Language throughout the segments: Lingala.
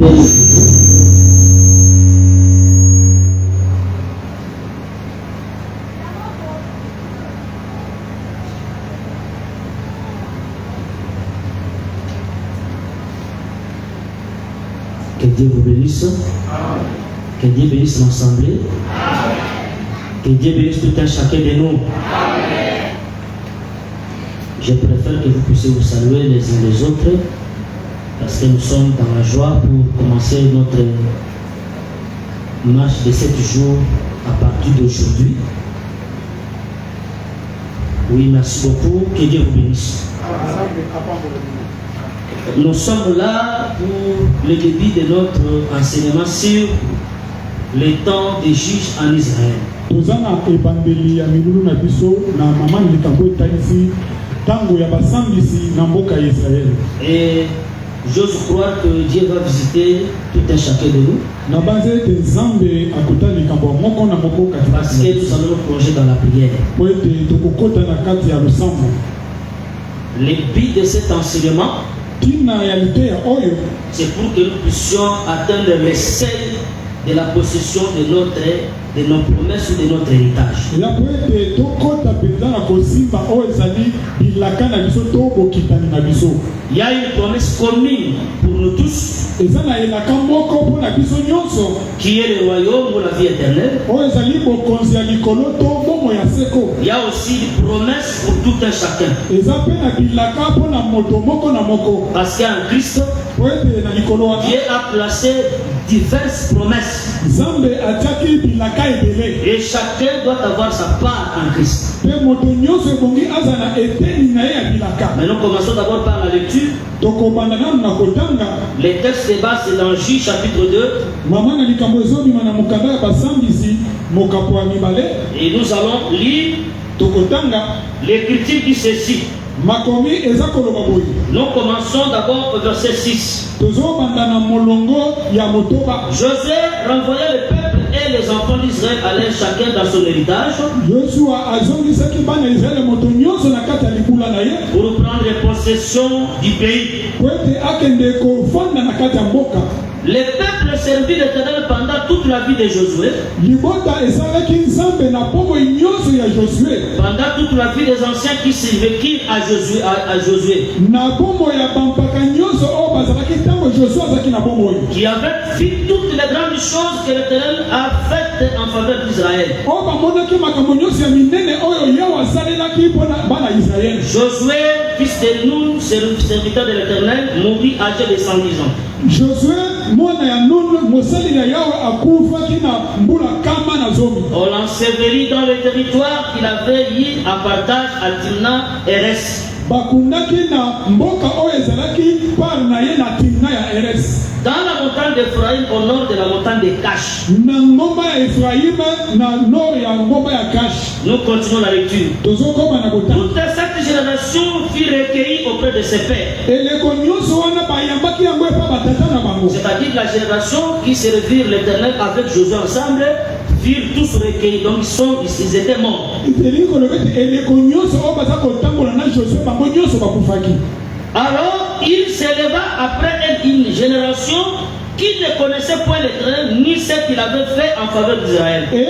Que Dieu vous bénisse. Que Dieu bénisse l'assemblée. Que Dieu bénisse tout un chacun de nous. Je préfère que vous puissiez vous saluer les uns les autres parce que nous sommes dans la joie pour commencer notre marche de 7 jours à partir d'aujourd'hui. Oui, merci beaucoup. Que Dieu vous bénisse. Nous sommes là pour le début de notre enseignement sur les temps des juges en Israël. Et j'ose croire que Dieu va visiter tout un chacun de nous. Parce que nous allons nous plonger dans la prière. Le but de cet enseignement, c'est pour que nous puissions atteindre le seuil de la possession de nos promesses ou de notre héritage. Il y a une promesse commune pour nous tous qui est le royaume ou la vie éternelle. Il y a aussi une promesse pour tout un chacun. Parce qu'en Christ, Dieu a placé diverses promesses. Et chacun doit avoir sa part en Christ. Mais nous commençons d'abord par la lecture. Les textes de base, c'est dans Juge chapitre 2. Et nous allons lire l'écriture qui ceci. Nous commençons d'abord au verset 6. José renvoya le peuple et les enfants d'Israël allaient chacun dans son héritage pour prendre possession du pays. Le peuple servit l'Éternel pendant toute la vie de Josué. Pendant toute la vie des anciens qui survécurent à Josué. Qui avait vu toutes les grandes choses que l'Éternel a faites en faveur d'Israël. Josué, fils de Nun, serviteur de l'Éternel, mourut âgé de 110 ans. Josué, on l'ensevelit dans le territoire qu'il avait eu à partage à Timna et Eres. Dans la montagne d'Ephraïm, au nord de la montagne de Cache. Nous continuons la lecture. Toute cette génération fut recueillie auprès de ses pères. C'est-à-dire la génération qui servirent l'Éternel avec Josué ensemble furent tous recueillis. Donc ils étaient morts. Alors il s'éleva après une génération qui ne connaissait point l'Éternel ni ce qu'il avait fait en faveur d'Israël. Les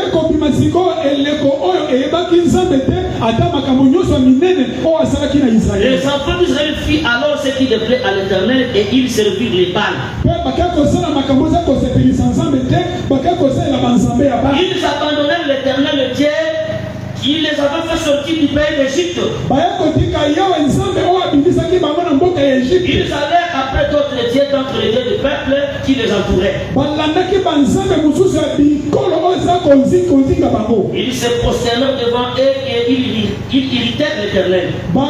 enfants d'Israël firent alors ce qui déplaît à l'Éternel et ils servirent les Baals. Ils abandonnèrent l'Éternel Dieu qui les avait fait sortir du pays d'Égypte. Ils allaient après d'autres dieux d'entre les dieux du peuple qui les entouraient. Ils se prosternèrent devant eux et ils irritèrent l'Éternel. Vous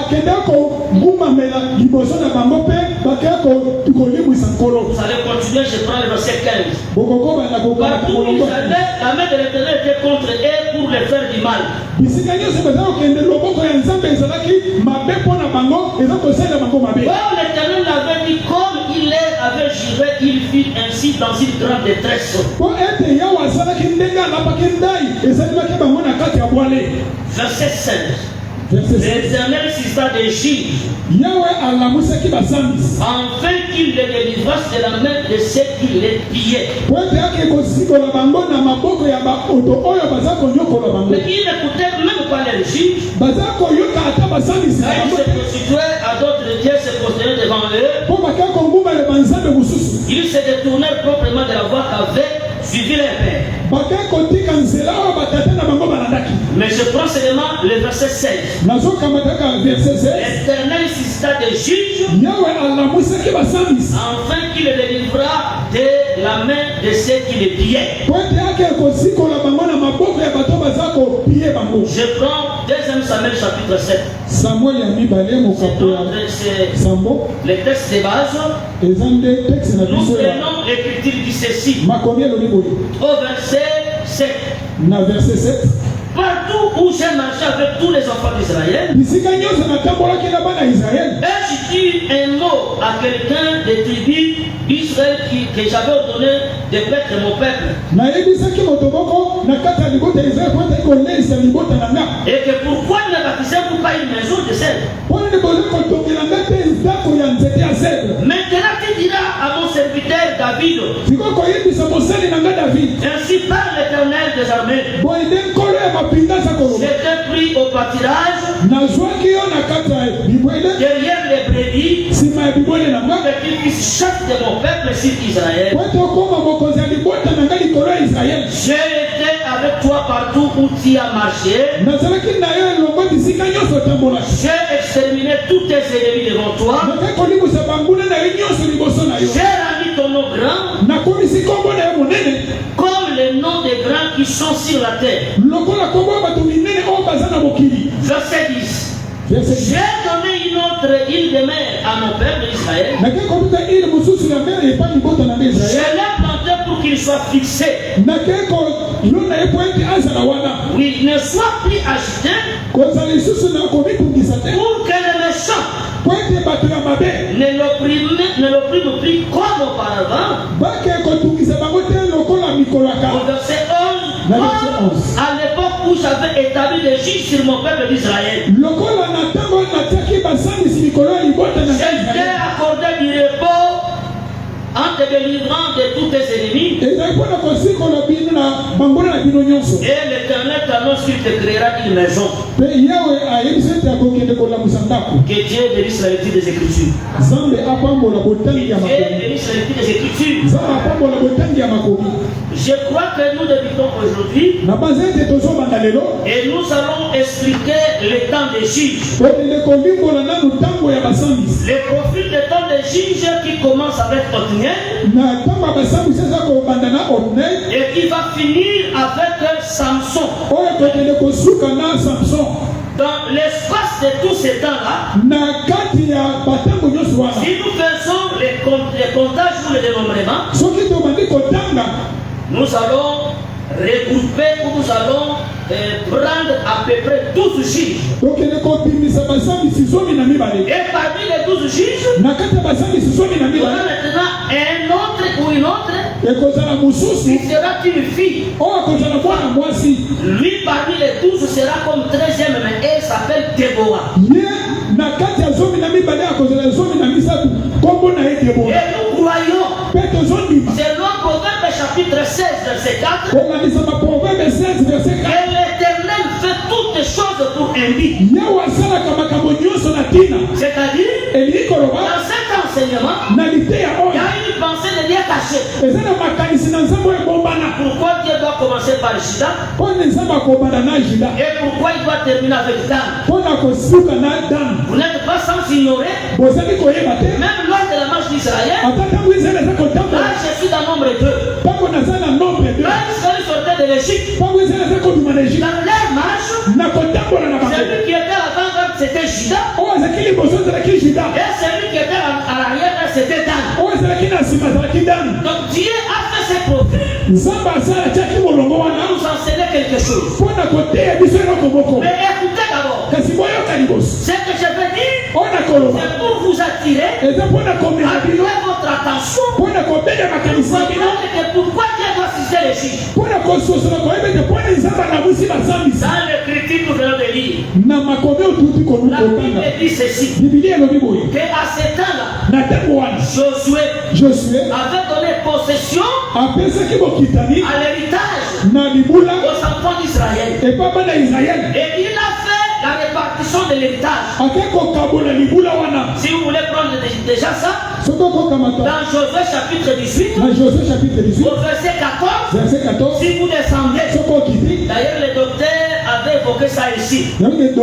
allez continuer, je prends le verset 15. Partout où ils allaient, la main de l'Éternel était contre eux pour les faire du mal. L'Éternel avait dit comme il avait juré, il fit ainsi dans une grande détresse. Verset 16. L'Éternel insista des juges afin qu'il les délivrasse de la main de ceux qui les pillaient. Mais ils n'écoutaient même pas les juges. Quand ils se prostituaient à d'autres dieux, se prosternaient devant eux. Ils se détournèrent proprement de la voie qu'avait suivi leur père. Mais je prends seulement le verset 16. L'Éternel insista des juges afin qu'il les délivra de la main de ceux qui les pillaient. Je prends 2 Samuel chapitre 7. Les textes de base. Nous prenons l'écriture dit ceci. Au verset 7. Partout où j'ai marché avec tous les enfants d'Israël, et je dis un mot à quelqu'un des tribus d'Israël que j'avais ordonné de mettre mon peuple. Et que pourquoi ne bâtissez-vous pas une maison de cèdre? Maintenant tu diras à mon serviteur David, ainsi parle l'Éternel des armées. J'étais pris au pâturage derrière les brebis que tu puisses chasser de mon peuple sur Israël. J'ai été avec toi partout où tu as marché. J'ai exterminé tous tes ennemis devant toi. J'ai rendu ton nom grand comme les noms des grands qui sont sur la terre. Verset 10. J'ai donné une autre île de mer à mon peuple Israël. Je l'ai planté pour qu'il soit fixé. Oui, ne soit plus agité pour que les méchants ne l'oppriment plus comme auparavant. Au verset 11. À l'époque où j'avais établi des juges sur mon peuple d'Israël, j'étais accordé du repos en te délivrant de tous tes ennemis. Et l'Éternel t'annonce qu'il te créera une maison. Que Dieu bénisse la lecture des Écritures. Je crois que nous débutons aujourd'hui et nous allons expliquer le temps des juges. Le profil du temps des juges qui commence avec Otniel et qui va finir avec Samson. Dans l'espace de tous ces temps-là, si nous faisons les comptages ou les dénombrements, nous allons regrouper ou nous allons prendre à peu près 12 juges. Et parmi les 12 juges, il y aura maintenant un autre ou une autre qui sera une fille. Lui parmi les 12 sera comme 13e, mais elle s'appelle Déborah. Et nous croyons, selon Proverbe chapitre 16, verset 4, que l'Éternel fait toutes choses pour un but. C'est-à-dire, dans cet enseignement, il y a une pensée de Dieu cachée. Pourquoi Dieu doit commencer par Juda? Et pourquoi il doit terminer avec Dan? Vous n'êtes pas sans ignorer, même lors de la marche d'Israël, là je suis dans nombre 2. Là Israël sortait de l'Égypte. Dans leur marche, celui qui était à l'avant, c'était Juda. Et celui qui était à l'arrière, c'était Dan. Donc Dieu a fait ses profils pour nous enseigner quelque chose. Mais écoutez d'abord, ce que je veux dire, C'est pour vous attirer, attirer votre attention. Pourquoi Dieu doit juger les juges? Dans l'écriture, nous venons de lire. La Bible dit ceci. Qu'à ce temps-là, Josué avait donné possession à l'héritage aux enfants d'Israël. Et il a fait la répartition de l'héritage. Si vous voulez prendre déjà ça, dans Josué chapitre 18, au verset 14, si vous descendez, d'ailleurs le docteur avait évoqué ça ici. Quand ils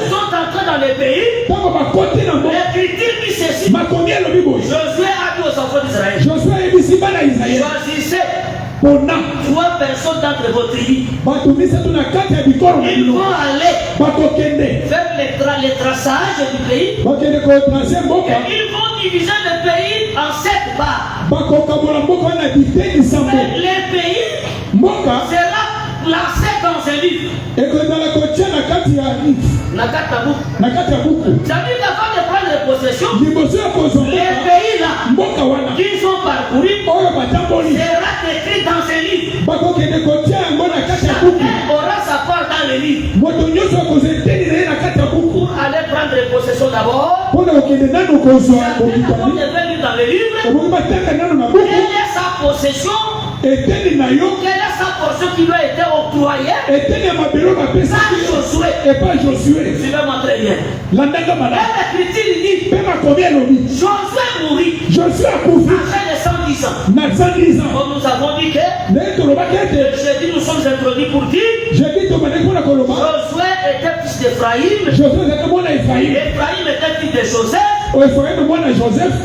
sont entrés dans le pays, l'écriture dit ceci. Josué a dit aux enfants d'Israël, choisissez 3 personnes d'entre vos tribus. Ils vont aller faire le traçage du pays. Et ils vont diviser le pays en 7 parts. Le pays sera placé dans un livre. Ça veut dire qu'avant de prendre possession, les pays là qu'ils ont parcouru sera écrit dans un livre. Chacun aura sa part dans le livre. Pour aller prendre possession d'abord, chacun devait lire dans le livre quelle est sa possession. Quelle est sa portion qui lui a été octroyée par Josué? Suivez-moi très bien. L'Écriture dit Josué mourit à l'âge de 110 ans. Comme nous avons dit que jeudi nous sommes introduits pour dire Josué était fils d'Ephraïm. Ephraïm était fils de Joseph.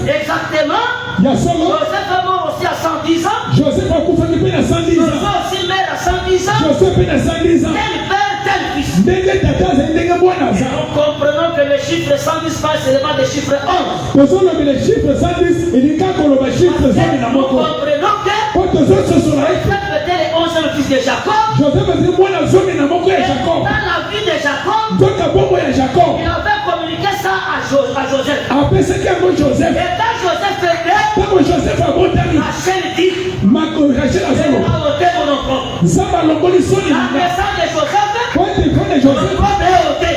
Exactement. Joseph est mort aussi à 110 ans. Joseph aussi meurt à 110 ans. Tel père, tel fils. Et nous comprenons que le chiffre 110 passe seulement des chiffres 11. Nous comprenons que Joseph était le 11e fils de Jacob. Et dans la vie de Jacob, il avait communiqué ça à Joseph. Et quand Joseph est né, Rachel dit, Rachel a ôté mon enfant. La maison de Joseph est ôtée.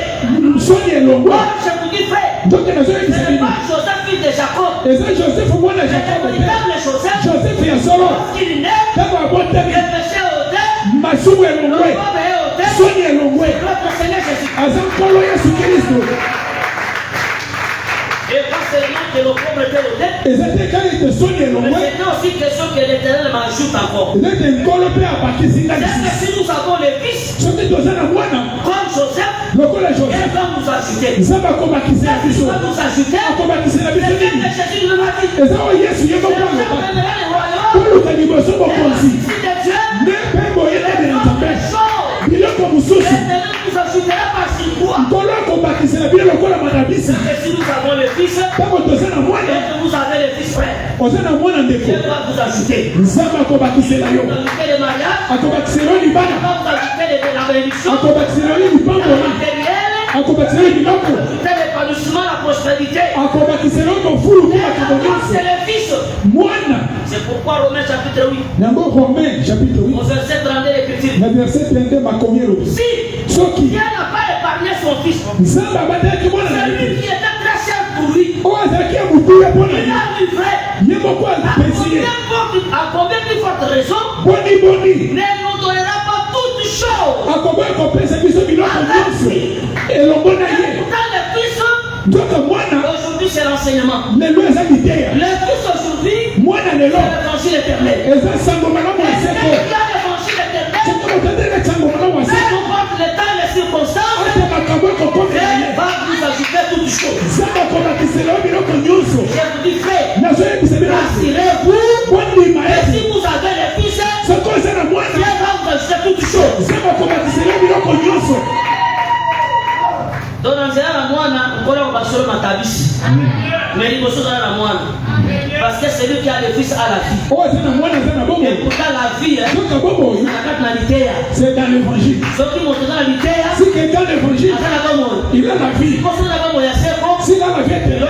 Je vous dis frère, ce n'est pas Joseph fils de Jacob. C'est le véritable Joseph. Lorsqu'il est né, le péché est ôté, le pauvre est ôté, notre Seigneur Jésus-Christ. Et pas seulement que le pauvre était ôté, mais c'était aussi question que l'Éternel m'ajoute encore. C'est que si nous avons les fils, comme Joseph, il va nous ajouter. Si va nous ajouter, c'est que Jésus nous l'a dit. C'est le royaume. Si de Dieu, l'Éternel nous ajoutera par 6 mois. Et si nous avons les fils, et que vous avez les fils frères, Dieu va vous ajouter. Il va vous ajouter le mariage, il va vous ajouter la bénédiction, la matérielle, ajouter l'épanouissement, la prospérité. Et c'est le fils. C'est pourquoi Romains chapitre 8, au verset 32 l'écriture. Si Dieu n'a pas épargné son fils, celui qui était très cher pour lui, il a livré. À combien de votre raison ne nous donnera pas toutes choses avec lui. Pourtant le fils, aujourd'hui c'est l'enseignement. Le fils aujourd'hui, c'est l'évangile éternel. Et c'est qui a l'évangile éternel, peu importe le temps et les circonstances, Dieu va vous ajouter toutes choses. Je vous dis frère, rassurez-vous, et si vous avez les fils, Dieu va vous ajouter toutes choses. Dans un mwana mkola wa basoro Mais il faut la moine. Parce que c'est lui qui a le fils à la vie. Et pourtant la vie, c'est dans l'évangile. Ceux qui montent dans la vie, Si quelqu'un l'évangile, il a la vie. S'il a la vie éternelle,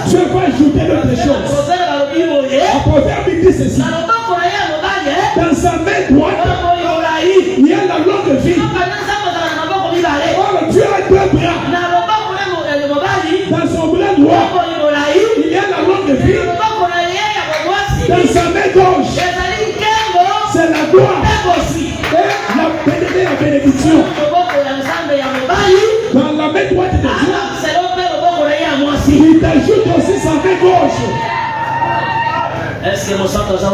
Dieu va ajouter d'autres choses. En Proverbe, il dit ceci. Dans sa main droite, il y a la longue vie. Or, Dieu a deux bras. Dans son bras droit, il y a la longue vie. Dans sa main gauche, c'est la gloire et la bénédiction. Dans la main droite de Dieu, il t'ajoute aussi sa main gauche. Est-ce que mon sang est là?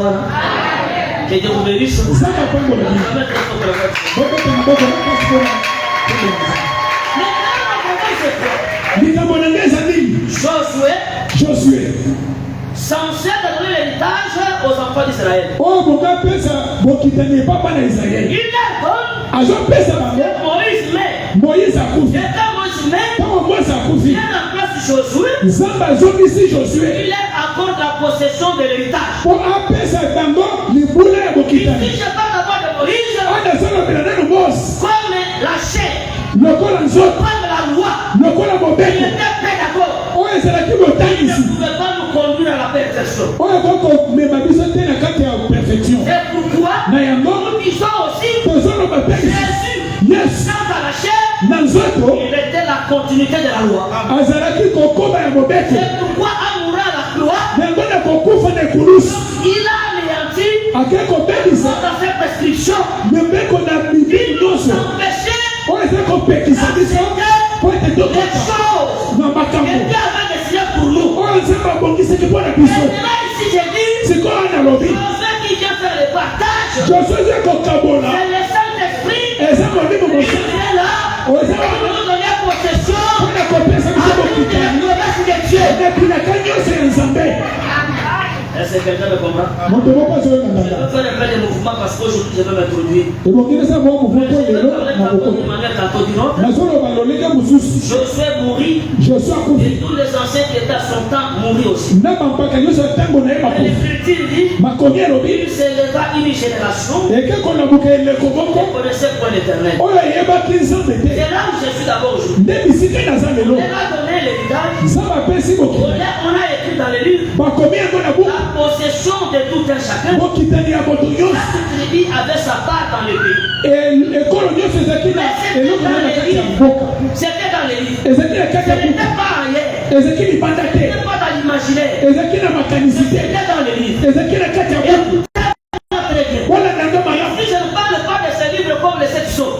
Que Dieu vous bénisse. Josué, censé donner l'héritage aux enfants d'Israël. Oh, mon gars, pesa, mon qui n'est pas dans Israël. Il leur donne. Moïse met. Moïse a cousu. Quand Moïse a cousu, il remplace Josué. Josué. Il leur accorde la possession de l'héritage. Pour appeler ça d'abord, les boulets à il dit, je parle d'abord de Moïse. Comme la chair. Comme la loi. Il était prêt d'accord. Il ne pouvait pas nous conduire à la perfection. C'est pourquoi nous disons aussi Jésus, sans la chair, il était la continuité de la loi. C'est pourquoi en mourant à la croix, il a anéanti dans ses prescriptions. Il nous empêchait d'accepter les choses que Dieu avait décidé pour nous. Maintenant ici j'ai dit, je veux qu'il vienne faire le partage. C'est le Saint-Esprit qui est là pour nous donner possession à toute la promesse de Dieu. Est-ce que quelqu'un me comprend? Je veux faire un peu de mouvement parce qu'aujourd'hui je vais m'introduire. Je suis mouru. Et tous les anciens qui étaient à son temps mourus aussi. L'Écriture dit, il s'éleva une génération qui connaissait point l'éternel. C'est là où je suis d'abord aujourd'hui. On a donné l'héritage. On a écrit dans les livres la possession de tout un chacun. Chaque tribu avait sa part dans le pays. C'était dans les livres. Ce n'était pas ailleurs. Ce n'était pas dans l'imaginaire. C'était dans les livres. Et si je ne parle pas de ces livres comme les 7 psaumes.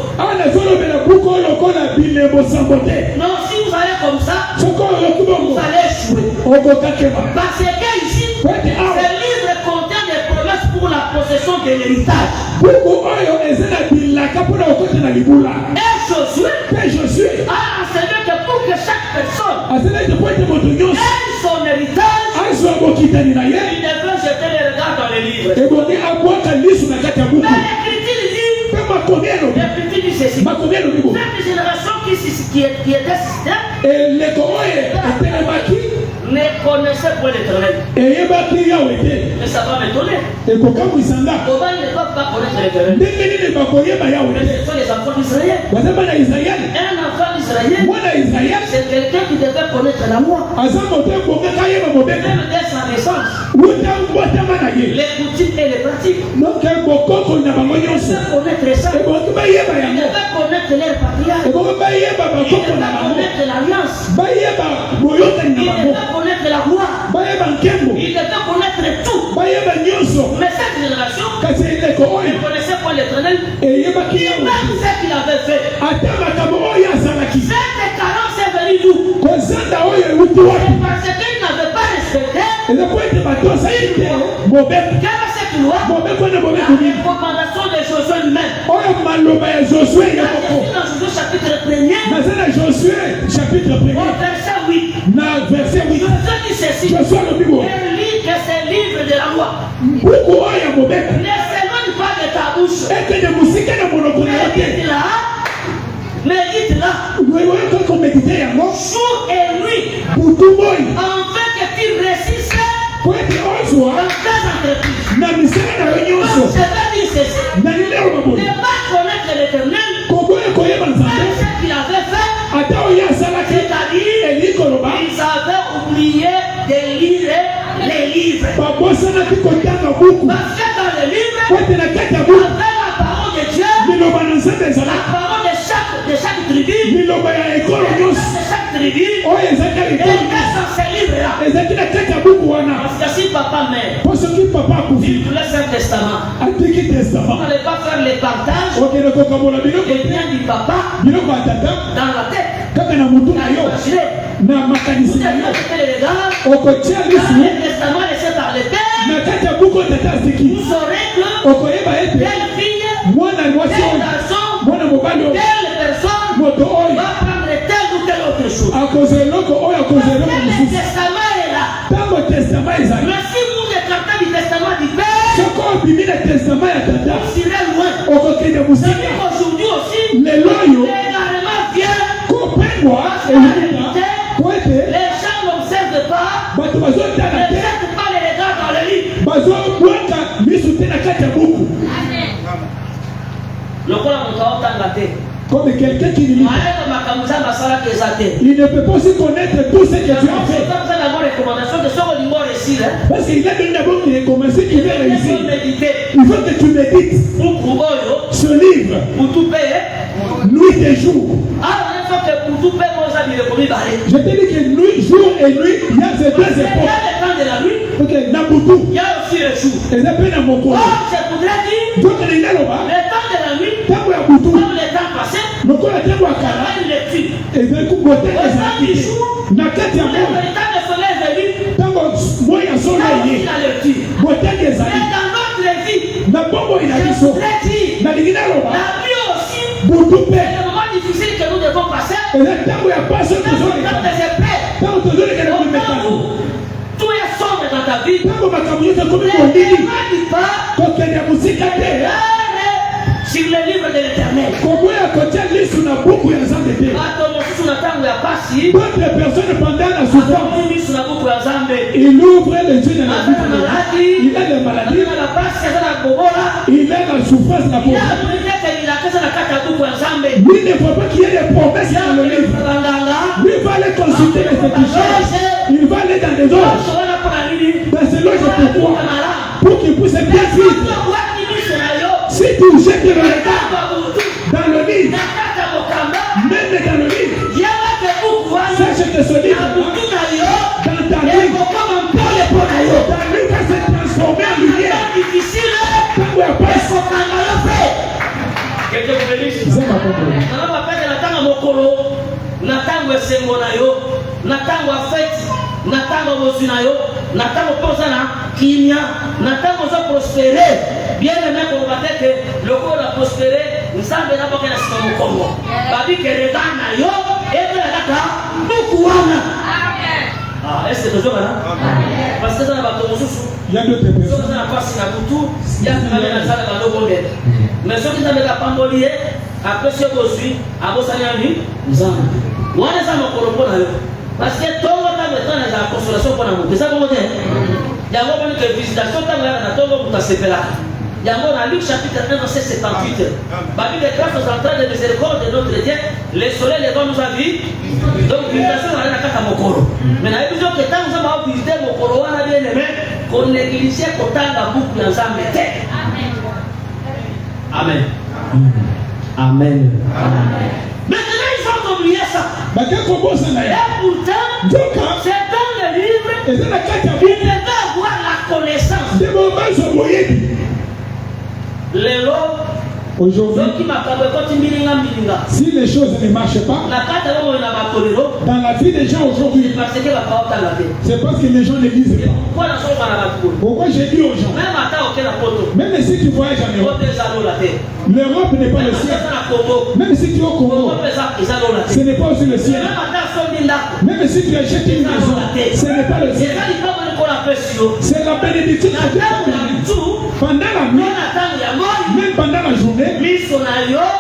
Non, si vous allez comme ça, vous allez échouer. Parce que ici, ce livre contient des promesses pour la possession de l'héritage. Et Josué a enseigné que pour que chaque personne ait son héritage, il devait jeter les regards dans les livres. Mais l'Écriture dit ceci. Cette génération qui était système ne connaissait point l'Éternel. Mais ça va m'étonner. Comment ils ne peuvent pas connaître l'Éternel? Mais ce sont les enfants d'Israël. Un enfant d'Israël, c'est quelqu'un qui devait connaître la loi. Même dès sa naissance. Les coutumes et les pratiques. Il devait connaître ça. Il devait connaître l'air patriarcal. Il devait connaître l'alliance. Il devait connaître la loi. Il devait connaître tout. Mais cette génération ne connaissait pas l'Éternel. Même ce qu'il avait fait. Cette carence est venue d'où? Parce qu'il n'avait pas respecté. Quelle est cette loi? La recommandation de Josué lui-même. Dans Josué chapitre 1er. Au verset 8. Josué dit ceci. Et lit que c'est le livre de la loi. Ne s'éloigne pas de ta bouche. Médite-la. Jour et nuit. Je vais dire ceci. Ne pas connaître l'éternel. Même ce qu'il avait fait. C'est-à-dire, ils avaient oublié de lire les livres. Parce que dans les livres, il y avait la parole de Dieu, la parole de chaque tribu, de chaque tribu, et dans ces livres-là. Parce que si papa meurt, il te laisse un testament. On n'allait pas faire les partages et bien du papa dans la tête. Vous avez les gars, le testament laissé par le père, vous saurez que telle fille, tel garçon, telle personne va prendre telle ou telle autre chose. Le testament est là. Mais si vous écartez du testament du père, vous irez loin. C'est-à-dire qu'aujourd'hui aussi, l'égarement vient parce que la vérité, les gens n'observent pas, ne jettent pas les regards dans le livre. Comme quelqu'un qui lit. Il ne peut pas aussi connaître tout ce que tu as fait. Parce qu'il a donné d'abord une recommandation qui veut réussir. Il faut que tu médites ce livre nuit et jour. Je te dis que nuit, jour et nuit, il y a ces deux époques. Il y a le temps de la nuit. Il y a aussi le jour. Et je voudrais dire le temps de la nuit, comme le temps passé, il y a une lecture. Au temps du jour, le temps de soleil est venu, il y a la lecture. Mais dans notre vie, je voudrais dire, la nuit aussi, c'est le moment difficile que nous devons passer. Quand tout est sombre dans ta vie, ne pas sur le livre de l'éternel. D'autres personnes pendant la souffrance, il ouvre les yeux de la vie. Il a des maladies. Il a la souffrance, la pauvreté. Lui ne faut pas qu'il y ait des promesses dans le livre. Lui va aller consulter les fétichistes. Il va aller dans les autres. Dans ce loge pourquoi? Pour qu'il puisse bien vivre. Si tu jettes le regard dans le livre, même dans le livre, sache que ce livre dans ta vie, ta vie va se transformer en lumière. Bien aimé qu'on va dire que le corps a prospéré, nous savons déjà pas qu'il y a ce Congo. Babi que les gars n'aillent et que la data beaucoup ah, est-ce que tu là? Parce que ça n'a pas de sous. Il y a d'autres personnes. Ça n'a pas si la boutou, il y a quand même la salle de l'eau. Mais ceux qui n'avaient pas pambolier, après ce que je suis, à Bossaniani, nous avons. On est ça mon corps. Parce que tout le monde a la consolation pour nous. C'est ça qu'on dit. Il y a une visitation, il y a un Yango dans Luc chapitre 1 verset 78. Bible de grâce aux entrailles de miséricorde de notre Dieu, le soleil les vents nous a vu. Donc visitation on a la carte à Mokoro. Mais dans l'épisode que tant nous avons visité Mokoro, on a bien aimé qu'on négligeait autant la boucle dans sa méthode. Amen. Amen. Maintenant ils ont oublié ça. Et pourtant, c'est dans le livre, il devait avoir la connaissance. Aujourd'hui, si les choses ne marchent pas, dans la vie des gens aujourd'hui, c'est parce que les gens ne lisent pas. Pourquoi j'ai dit aux gens, même si tu voyages en Europe, l'Europe n'est pas le ciel. Même si tu es au Congo, ce n'est pas aussi le ciel. Même si tu achètes une maison, ce n'est pas le ciel. C'est la bénédiction de Dieu. Pendant la nuit, même pendant la journée,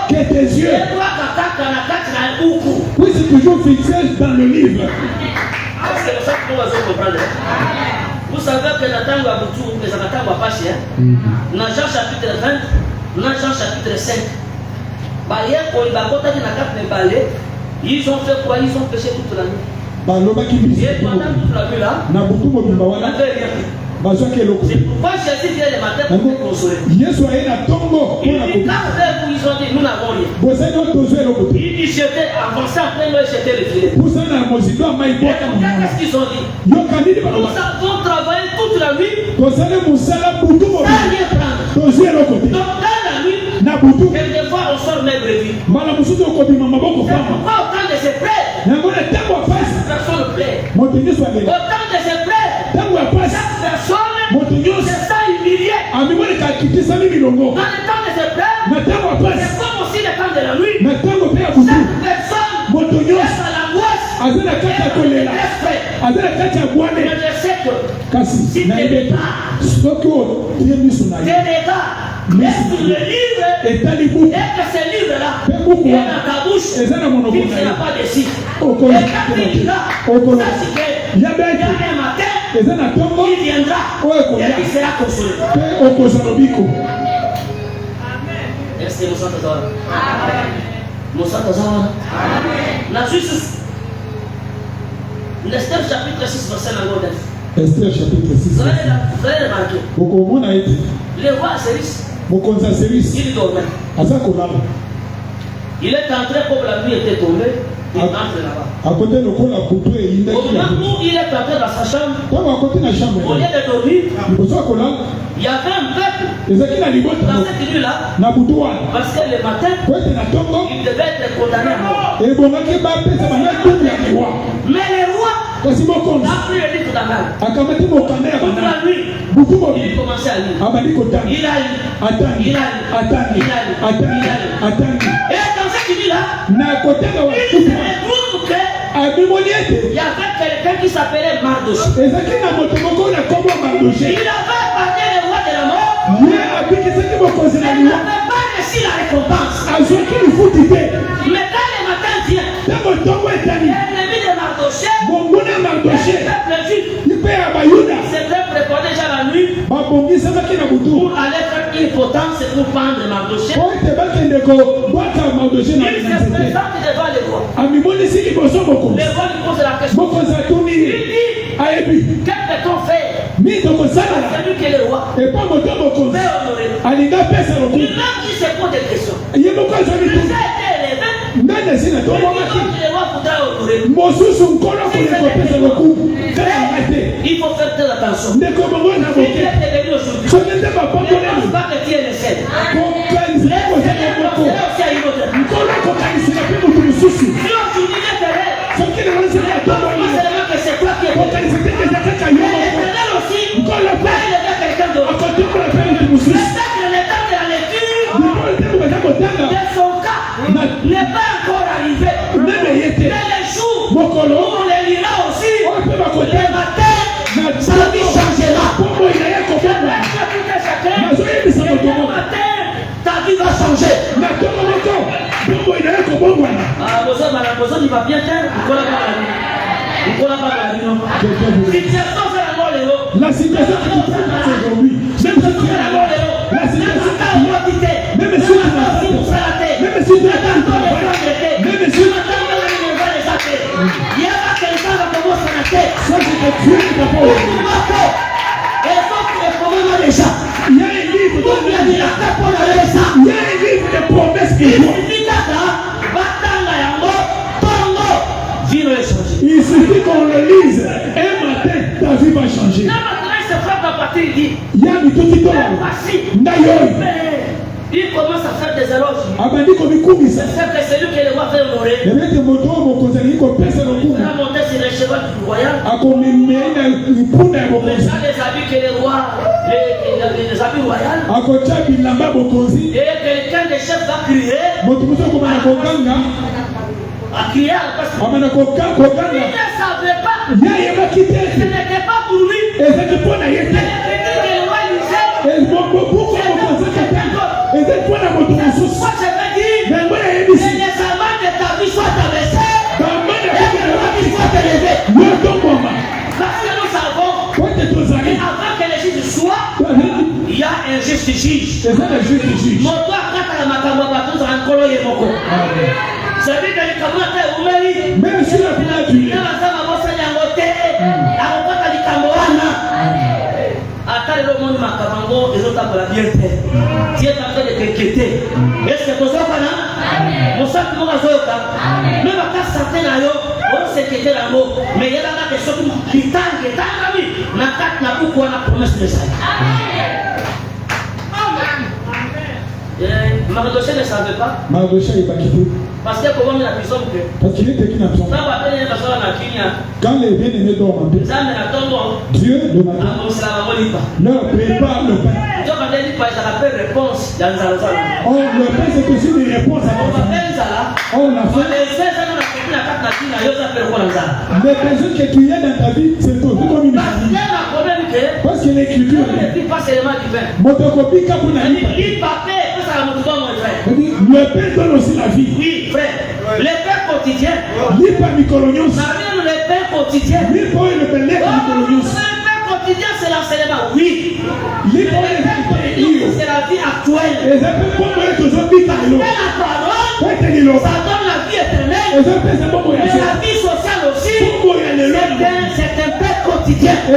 que tes yeux puissent toujours fixer dans le livre. Vous savez que la tango à Boutou, les amatangos à Pache, dans Jean chapitre 20, dans Jean chapitre 5, ils ont fait quoi? Ils ont péché toute la nuit. Et pendant toute la nuit là, on n'avait rien. C'est pourquoi Jésus vient le matin pour nous consoler. Il dit, quand ils ont dit, nous n'avons rien. Il dit, j'étais avancé après nous et j'étais le filet. Qu'est-ce qu'ils ont dit? Nous avons travaillé toute la nuit sans rien prendre. Donc dans la nuit, quelquefois on sort même brevi. C'est pourquoi autant de ces prêts, personne ne plaît. Autant de ces prêts, chaque personne se sent humiliée. Dans le temps de ces prêts, c'est comme aussi le temps de la nuit. Chaque personne est à l'angoisse. Mais je sais que si tu regardes sur le livre et que ce livre-là est dans ta bouche, tu ne seras pas déçu. Et quand il dira, sache qu'il y a un matin, il viendra et il sera consolé. Est-ce que nous sommes là? Nous sommes là. La justice. Esther chapitre 6, verset 9. Esther chapitre 6. Vous allez remarquer. Le roi Cyrus, il dormait. Il est entré comme la nuit était tombée. Il entre là-bas. Au moment où il est entré dans sa chambre, au lieu de dormir, il y avait un peuple dans cette nuit-là. Parce que le matin, il devait être condamné à mort. Mais le roi a pris le livre d'Amal. Toute la nuit, il commençait à lire. Il a lu. Et dans cette nuit-là, il se retrouve qu'il y avait quelqu'un qui s'appelait Mardochée. Il avait battu le roi de la mort. Mais il n'avait pas reçu la récompense. Mais quand le matin vient, l'ennemi de Mardochée, le peuple juif, s'était préparé déjà la nuit pour aller faire une potence pour prendre Mardochée. Il se présente devant le roi. Le roi lui pose la question. Il dit, qu'est-ce que t'en fais? C'est lui qui est le roi. Mais honoré. Lui-même, il se pose des questions. Il s'est été élevé. Il dit que le roi voudra honorer. Il faut faire très attention. Il est devenu aujourd'hui. Ne pense pas que tu es le seul. Si aujourd'hui il est derrière, ne pense pas seulement que c'est toi qui es derrière. Mais l'éternel aussi, il est quelqu'un d'autre. Peut-être que le temps de la lecture de son cas n'est pas encore arrivé. Mais les jours où on les lira aussi, le matin, sa vie changera. Le matin, ta vie va changer. Il va bien faire. La situation qui se passe aujourd'hui, même si tu es là, la situation même si tu es là, même si tu es là, même si tu es là, il y a quelqu'un qui va commencer à la tête. Ça, c'est que tu es là. Et donc, les problèmes déjà. Il y a un livre de promesses qui doit. Il suffit qu'on le lise. Un matin, ta vie va changer. Là maintenant, il se frappe à partir, il dit. Il y a du tout qui tombe. Il commence à faire des éloges. C'est que c'est lui qui le roi fait honorer. Il va monter sur le cheval du royal. Les habits que le roi, les habits royaux. Et quelqu'un des chefs va crier. À crier parce qu'il ne savait pas. Ce n'était pas pour lui. C'est le critique que le roi lisait. Moi je veux dire, que les amants de ta vie soient abaissés et que ta vie soit élevée. Parce que nous savons juste juge. C'est ça le juge qui juge. Moto akata la makambo batunza nkolo ye moko. Sabi kali kamuna ta umeli. Même si la vie a duré. Na bazama bosa nyango te. Akokata likambo wana. Atale lo moni makabango ezotambola bien te. Dieu t'a fait de t'inquiéter. Est-ce que tozoka na? Amen. Mosaki mo bazoyoka. Amen. Même aka santé na yo, on s'inquiéter na mo. Mais yela na question qui tangue, tangue na kat na buku na promesse de ça. Amen. Mardoché ne savait pas. Mardoché n'est pas quitté. Parce que comment il a pu s'occuper. Parce qu'il était qui n'a pas. Quand les bien-aimés dorment en paix, Dieu le matin leur prépare le pain. Oh, le pain c'est aussi des réponses à la oh, la faim. Les personnes que tu as dans ta vie, c'est aussi comme une famille. Parce que l'écriture le pain donne aussi la vie. Oui, frère. Le pain quotidien. Le pain micronios. Le pain quotidien. Le pain quotidien, c'est l'enseignement. Oui. Le pain c'est la vie actuelle. Et la parole, ça donne la vie éternelle. Mais la vie sociale aussi, c'est un pain quotidien. C'est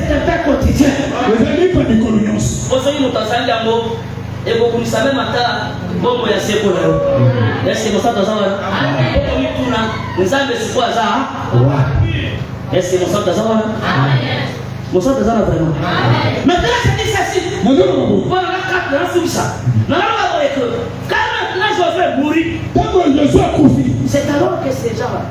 un pain quotidien. Aujourd'hui, nous t'enseignons et vous savez maintenant, bon, il y a ce qu'on a. Il y a ce qu'on a. Nous avons ce qu'on a. Est-ce que nous sommes dans un nous sommes dans un vraiment. Maintenant, c'est dit ceci. Voilà, la ça. Quand je vais mourir, c'est alors que ces gens-là,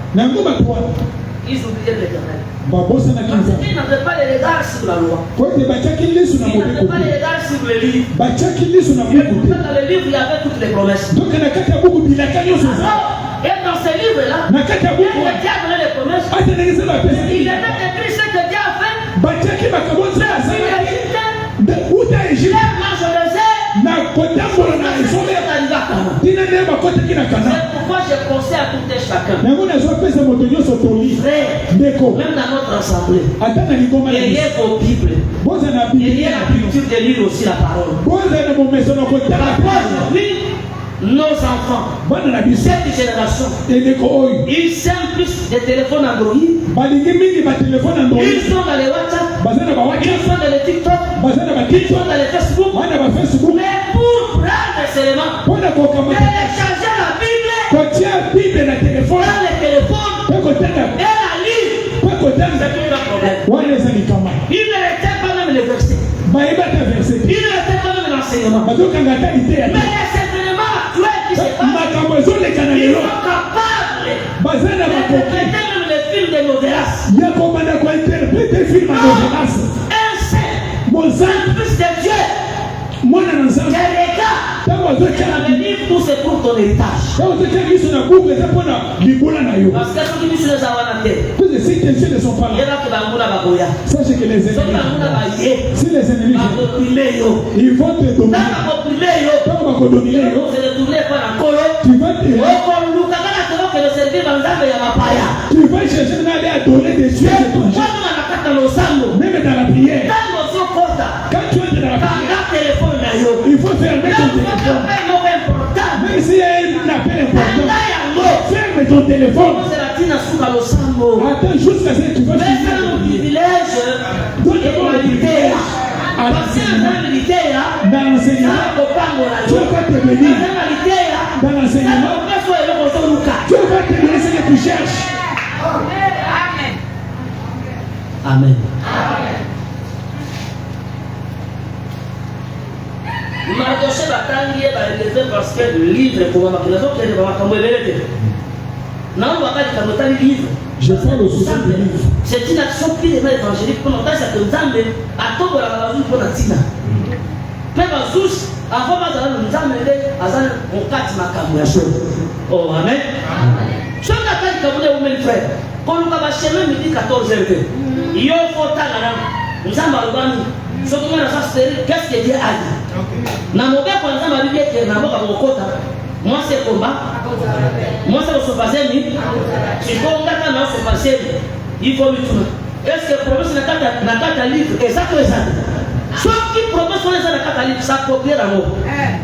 ils oublient l'éternel. Ils n'avaient pas les regards sur la loi. Ils n'avaient pas les regards sur le livre. Dans le livre, il y avait toutes les promesses. Et dans ce livre-là, il y a les promesses. Il était écrit ce que Dieu a fait. C'est pourquoi je conseille à tout un chacun. Frère, même dans notre assemblée, ayez vos Bibles. Ayez la culture de lire aussi la parole. Aujourd'hui, nos enfants, cette génération, ils s'aiment plus des téléphones Android. Ils sont dans les WhatsApp, ils sont dans les TikTok, ils sont dans les Facebook. Mais pour prendre seulement, télécharger la Bible dans le téléphone et la lire, c'est plus un problème. Ils ne retiennent pas même les versets. Ils ne retiennent pas même l'enseignement. Mais les enseignements actuels qui se passent, ils sont capables d'interpréter même les films de Novelas. Un saint, plus de Dieu. Tout c'est pour ton héritage. Parce que ceux qui ne savent pas sachez que les ennemis, si les ennemis ils vont te dominer. Tu vas chercher d'aller adorer des dieux étrangers. Même dans la prière. Quand tu es dans la prière, il faut fermer ton téléphone. Même s'il y a un appel important, ferme ton téléphone. Attends jusqu'à ce que tu vas finir. Donne-moi le privilège à l'enseignement. Dans l'enseignement, Dieu va te bénir. Dans l'enseignement, Dieu va te donner ce que tu cherches. Amen. Mardoché va tanguer va élever parce que le livre pour ma maquillation qui est de ma camouélette. Non, on va pas dire que le livre. Je fais le souci du livre. C'est une action qui est évangélique pour nous dire que nous avons à tout pour la vie pour la tina. Mais ma source, avant de nous amener à on quatre ma camouélation. Oh, amen. Je ne sais pas si vous avez frère. Quand nous avons chemin midi 14h, il y a un faux temps là. Nous avons regardé. Qu'est-ce que Dieu a dit? Na mobe kwanza mabibia ke na moka mokota Moi c'est combat. Moi c'est se passer ni. Si on a dans se passer, il faut me tourner. Est-ce que promesse na kata livre exactement ça? Sauf qui promesse sur les na kata livre ça copier d'amour.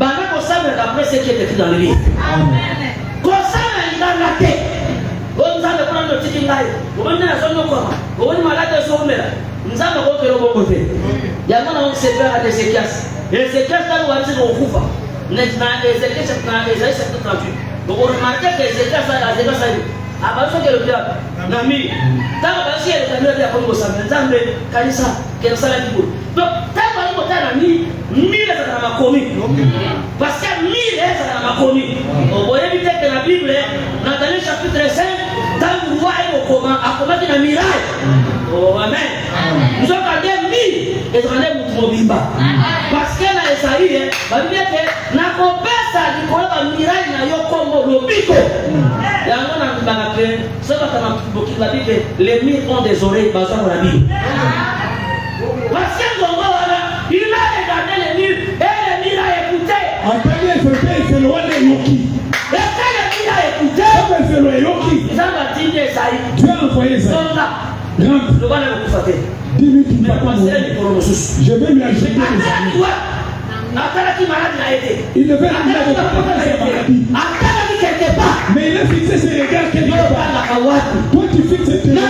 Bana ko savoir d'après ce qui est écrit dans le livre. Amen. Ko ça na la tête. On va prendre le petit ngai. On va na sonno ko. On va malade so mera. Nzamba ko kero ko kote. Ya mwana on se perd à Ézéchias. Ézéchias dans wa tsi ko kufa. Na Ézéchias na Ésaïe 38. Donc on remarque que Ézéchias a déjà ça. Abaso ke le diable. Nami. Tant que c'est le caméra de la Congo ça nzambe kanisa ke sala kibo. Donc tant que on t'a mis mille ça na makomi. Parce que mille ça na makomi. On voit éviter que la Bible dans Daniel chapitre 5 dans le roi et au comment a commettre un miracle. Oh amen. Nous avons regardé mille et nous avons mobimba. Parce que na Esaïe ba Bible que na kopesa likolo ba miracle na yo kombo lobiko. Yango na mbanga pe ça va kana boki la Bible les mille ont des oreilles basées sur la Bible. Parce que il a regardé les mille et les mille a écouté. Entendez c'est le roi de Yoki. Et quand les mille a écouté, c'est le Yoki. Ils ont dit Esaïe. Dieu a envoyé ça. Le roi ne vous fait. Dis-lui qu'il va pas mourir. Je vais lui ajouter des amis. Il ne veut pas maladie. Mais il a fixé ses regards quelque part. Toi tu fixes tes regards.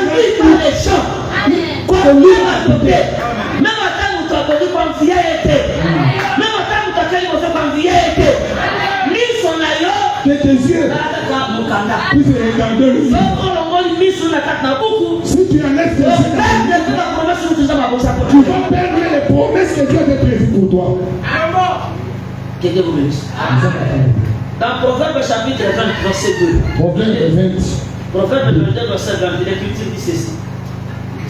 Même quand nous t'appelons comme vieille, même quand nous t'appelons comme vieille, ni son aïeux, que tes yeux puissent regarder le ciel. Si tu enlèves tes yeux, tu vas perdre les promesses que Dieu a prévues pour toi. Que Dieu vous bénisse. Dans Proverbe chapitre 20, verset 2. Proverbe 22, verset 20, l'Écriture dit ceci.